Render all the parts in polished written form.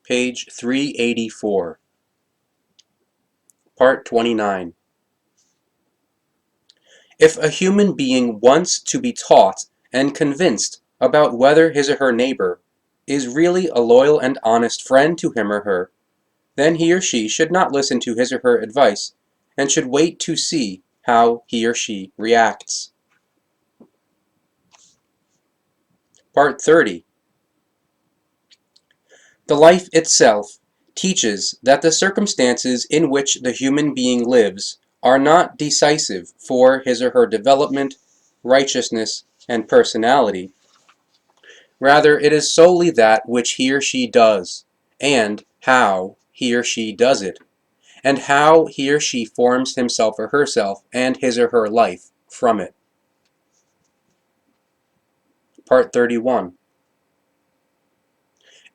page 384. Part 29. If a human being wants to be taught and convinced about whether his or her neighbor is really a loyal and honest friend to him or her, then he or she should not listen to his or her advice and should wait to see how he or she reacts. Part 30. The life itself teaches that the circumstances in which the human being lives are not decisive for his or her development, righteousness, and personality. Rather, it is solely that which he or she does, and how he or she does it, and how he or she forms himself or herself and his or her life from it. Part 31.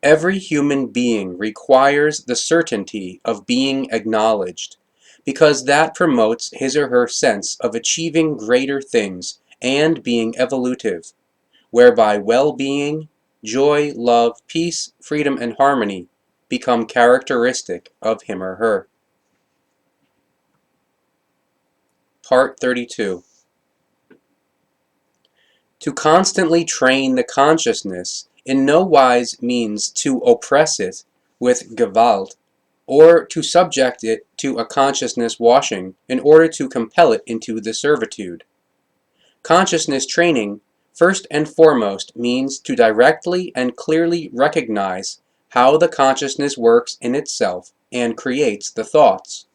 Every human being requires the certainty of being acknowledged, because that promotes his or her sense of achieving greater things and being evolutive, whereby well-being, joy, love, peace, freedom, and harmony become characteristic of him or her. Part 32. To constantly train the consciousness in no wise means to oppress it with Gewalt, or to subject it to a consciousness washing in order to compel it into the servitude. Consciousness training, first and foremost, means to directly and clearly recognize how the consciousness works in itself and creates the thoughts.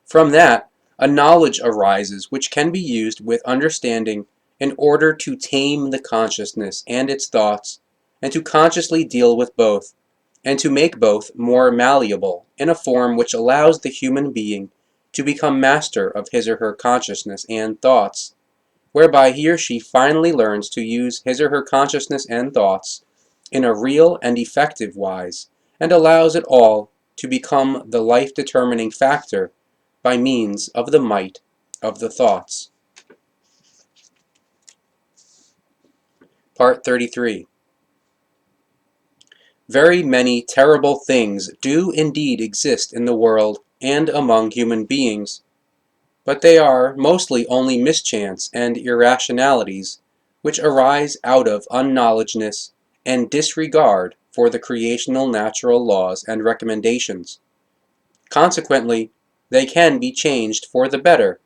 From that, a knowledge arises which can be used with understanding in order to tame the consciousness and its thoughts, and to consciously deal with both, and to make both more malleable in a form which allows the human being to become master of his or her consciousness and thoughts, whereby he or she finally learns to use his or her consciousness and thoughts in a real and effective wise, and allows it all to become the life-determining factor by means of the might of the thoughts. Part 33. Very many terrible things do indeed exist in the world and among human beings, but they are mostly only mischance and irrationalities which arise out of unknowledgeness and disregard for the creational natural laws and recommendations. Consequently, they can be changed for the better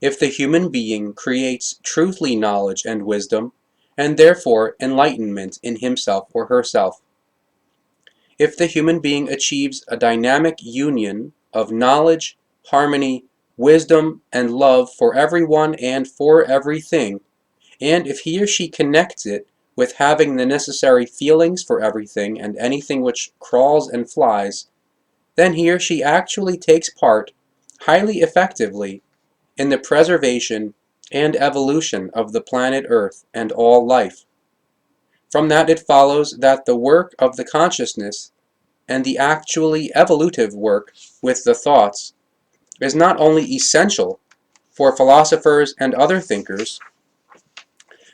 if the human being creates truthful knowledge and wisdom, and therefore enlightenment in himself or herself. If the human being achieves a dynamic union of knowledge, harmony, wisdom, and love for everyone and for everything, and if he or she connects it with having the necessary feelings for everything and anything which crawls and flies, then he or she actually takes part highly effectively in the preservation and evolution of the planet Earth and all life. From that it follows that the work of the consciousness and the actually evolutive work with the thoughts is not only essential for philosophers and other thinkers,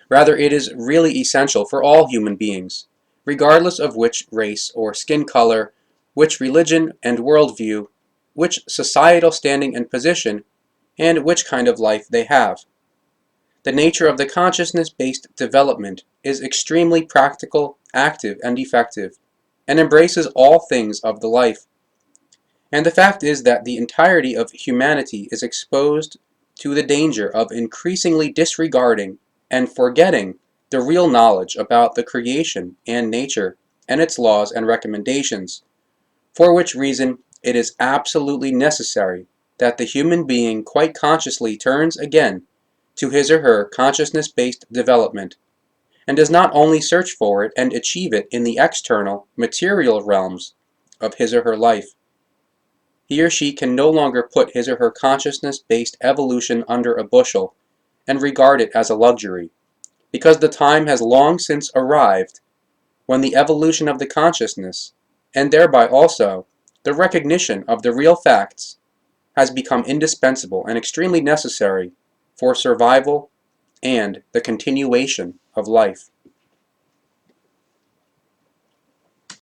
rather it is really essential for all human beings, regardless of which race or skin color, which religion and worldview, which societal standing and position, and which kind of life they have. The nature of the consciousness-based development is extremely practical, active, and effective, and embraces all things of the life. And the fact is that the entirety of humanity is exposed to the danger of increasingly disregarding and forgetting the real knowledge about the creation and nature and its laws and recommendations, for which reason it is absolutely necessary that the human being quite consciously turns again to his or her consciousness-based development, and does not only search for it and achieve it in the external, material realms of his or her life. He or she can no longer put his or her consciousness-based evolution under a bushel and regard it as a luxury, because the time has long since arrived when the evolution of the consciousness, and thereby also the recognition of the real facts, has become indispensable and extremely necessary for survival and the continuation of life.